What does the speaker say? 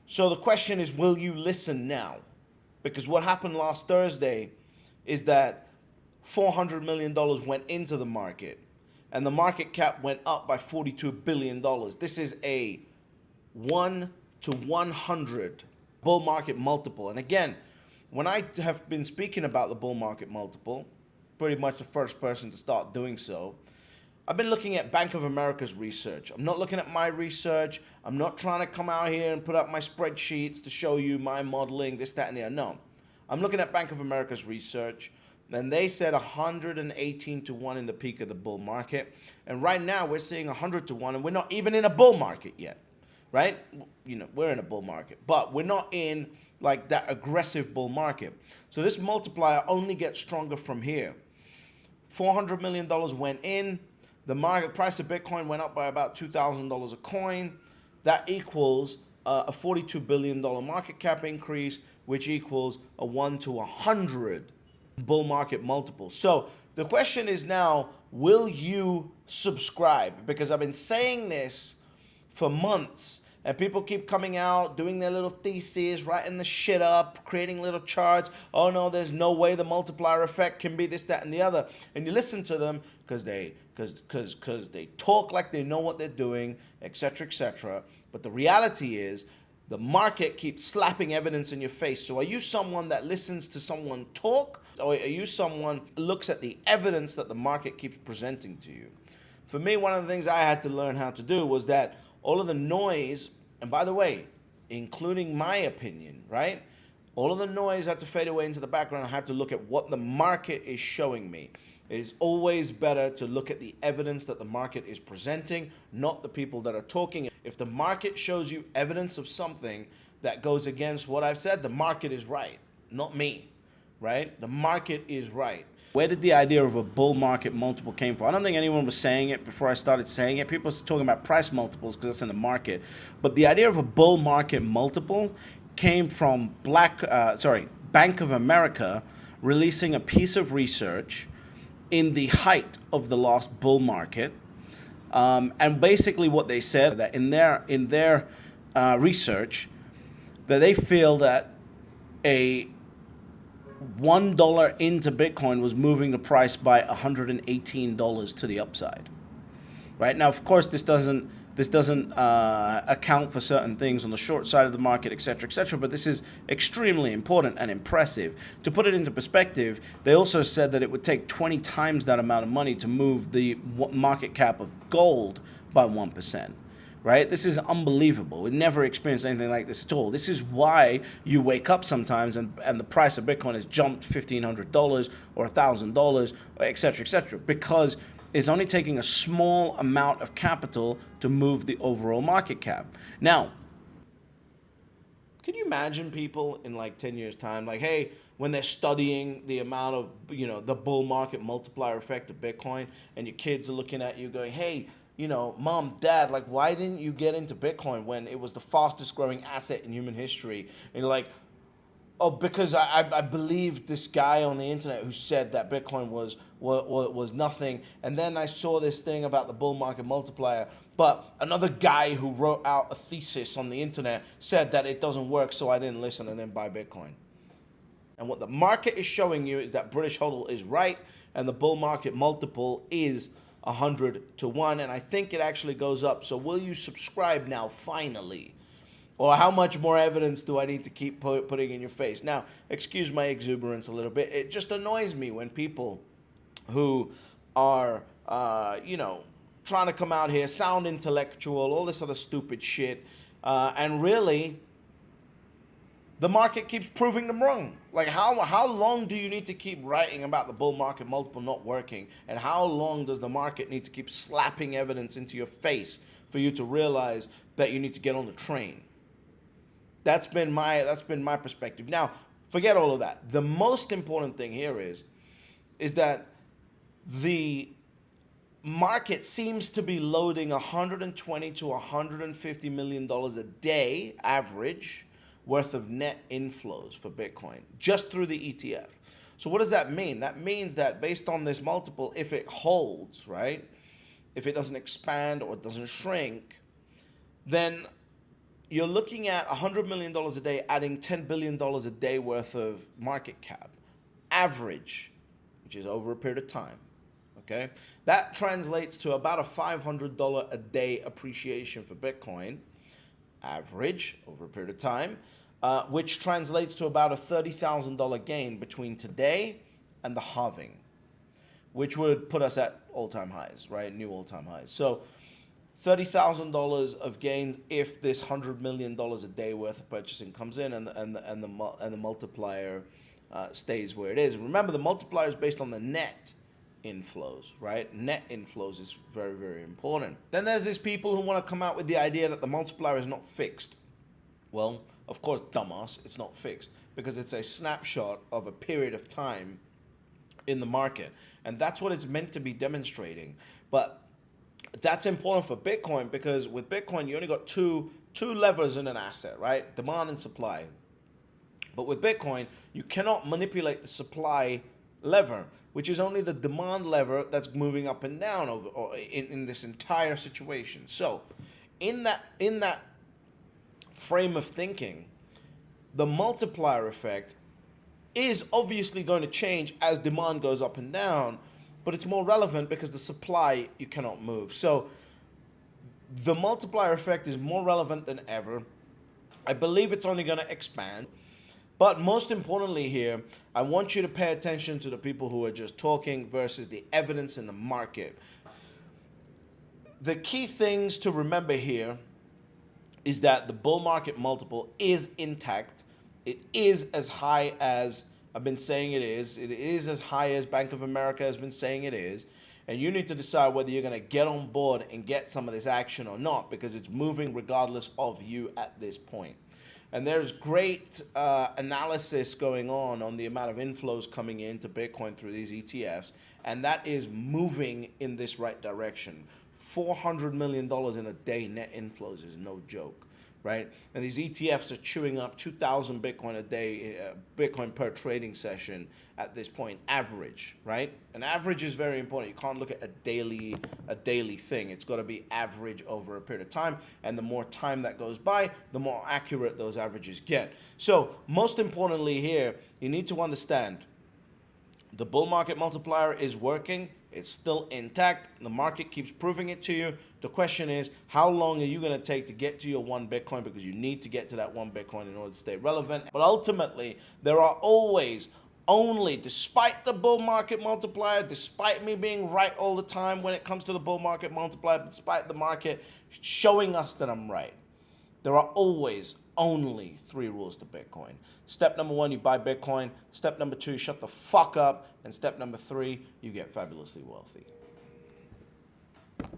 So the question is, will you listen now? Because what happened last Thursday is that $400 million went into the market and the market cap went up by $42 billion. This is a 1 to 100 bull market multiple. And again, when I have been speaking about the bull market multiple, pretty much the first person to start doing so, I've been looking at Bank of America's research. I'm not looking at my research. I'm not trying to come out here and put up my spreadsheets to show you my modeling, this, that, and the other. No. I'm looking at Bank of America's research, and they said 118 to 1 in the peak of the bull market. And right now we're seeing 100 to 1, and we're not even in a bull market yet, right? You know, we're in a bull market, but we're not in like that aggressive bull market. So this multiplier only gets stronger from here. $400 million went in. The market price of Bitcoin went up by about $2,000 a coin. That equals a $42 billion market cap increase, which equals a 1 to 100 bull market multiple. So the question is now, will you subscribe? Because I've been saying this for months, and people keep coming out, doing their little theses, writing the shit up, creating little charts. Oh no, there's no way the multiplier effect can be this, that, and the other. And you listen to them because they talk like they know what they're doing, etc., etc. But the reality is, the market keeps slapping evidence in your face. So are you someone that listens to someone talk, or are you someone who looks at the evidence that the market keeps presenting to you? For me, one of the things I had to learn how to do was that all of the noise, and by the way, including my opinion, right? All of the noise had to fade away into the background. I had to look at what the market is showing me. It is always better to look at the evidence that the market is presenting, not the people that are talking. If the market shows you evidence of something that goes against what I've said, the market is right, not me, right? The market is right. Where did the idea of a bull market multiple came from? I don't think anyone was saying it before I started saying it. People were talking about price multiples because it's in the market. But the idea of a bull market multiple came from Bank of America releasing a piece of research in the height of the last bull market. And basically what they said that in their research, that they feel that a $1 into Bitcoin was moving the price by $118 to the upside. Right now, of course, this doesn't account for certain things on the short side of the market, etc., etc. But this is extremely important and impressive. To put it into perspective, they also said that it would take 20 times that amount of money to move the market cap of gold by 1%. Right? This is unbelievable. We never experienced anything like this at all. This is why you wake up sometimes and the price of Bitcoin has jumped $1,500 or $1,000, etc., etc., because it's only taking a small amount of capital to move the overall market cap. Now, can you imagine people in like 10 years' time, like, hey, when they're studying the amount of, the bull market multiplier effect of Bitcoin, and your kids are looking at you going, hey, Mom, Dad, like, why didn't you get into Bitcoin when it was the fastest growing asset in human history? And you're like, oh, because I believed this guy on the internet who said that Bitcoin was nothing. And then I saw this thing about the bull market multiplier. But another guy who wrote out a thesis on the internet said that it doesn't work, so I didn't listen and then buy Bitcoin. And what the market is showing you is that British Hodl is right, and the bull market multiple is 100 to 1, and I think it actually goes up. So will you subscribe now, finally? Or how much more evidence do I need to keep putting in your face? Now, excuse my exuberance a little bit. It just annoys me when people who are, trying to come out here, sound intellectual, all this other stupid shit, and really, the market keeps proving them wrong. Like, how long do you need to keep writing about the bull market multiple not working? And how long does the market need to keep slapping evidence into your face for you to realize that you need to get on the train? That's been my perspective. Now, forget all of that. The most important thing here is that the market seems to be loading $120 to $150 million a day average worth of net inflows for Bitcoin just through the ETF. So what does that mean? That means that based on this multiple, if it holds, right, if it doesn't expand or it doesn't shrink, then you're looking at $100 million a day, adding $10 billion a day worth of market cap, average, which is over a period of time. Okay, that translates to about a $500 a day appreciation for Bitcoin, average over a period of time, which translates to about a $30,000 gain between today and the halving, which would put us at all-time highs, right? New all-time highs. So $30,000 of gains if this $100 million a day worth of purchasing comes in, and the multiplier stays where it is. Remember, the multiplier is based on the net inflows, right? Net inflows is very, very important. Then there's these people who want to come out with the idea that the multiplier is not fixed. Well, of course, dumbass, it's not fixed because it's a snapshot of a period of time in the market, and that's what it's meant to be demonstrating. But that's important for Bitcoin because with Bitcoin, you only got two levers in an asset, right? Demand and supply. But with Bitcoin, you cannot manipulate the supply lever, which is only the demand lever that's moving up and down in this entire situation. So in that frame of thinking, the multiplier effect is obviously going to change as demand goes up and down, but it's more relevant because the supply you cannot move. So the multiplier effect is more relevant than ever. I believe it's only going to expand. But most importantly here, I want you to pay attention to the people who are just talking versus the evidence in the market. The key things to remember here is that the bull market multiple is intact. It is as high as I've been saying it is. It is as high as Bank of America has been saying it is. And you need to decide whether you're going to get on board and get some of this action or not, because it's moving regardless of you at this point. And there's great analysis going on the amount of inflows coming into Bitcoin through these ETFs, and that is moving in this right direction. $400 million in a day net inflows is no joke, right? And these ETFs are chewing up 2,000 Bitcoin a day, Bitcoin per trading session at this point, average, right? An average is very important. You can't look at a daily thing. It's got to be average over a period of time, and the more time that goes by, the more accurate those averages get. So most importantly here, you need to understand the bull market multiplier is working. It's still intact. The market keeps proving it to you. The question is, how long are you going to take to get to your 1 Bitcoin? Because you need to get to that 1 Bitcoin in order to stay relevant. But ultimately, there are always only, despite the bull market multiplier, despite me being right all the time when it comes to the bull market multiplier, despite the market showing us that I'm right, there are always only 3 rules to Bitcoin. Step number 1, you buy Bitcoin. Step number 2, shut the fuck up. And step number 3, you get fabulously wealthy.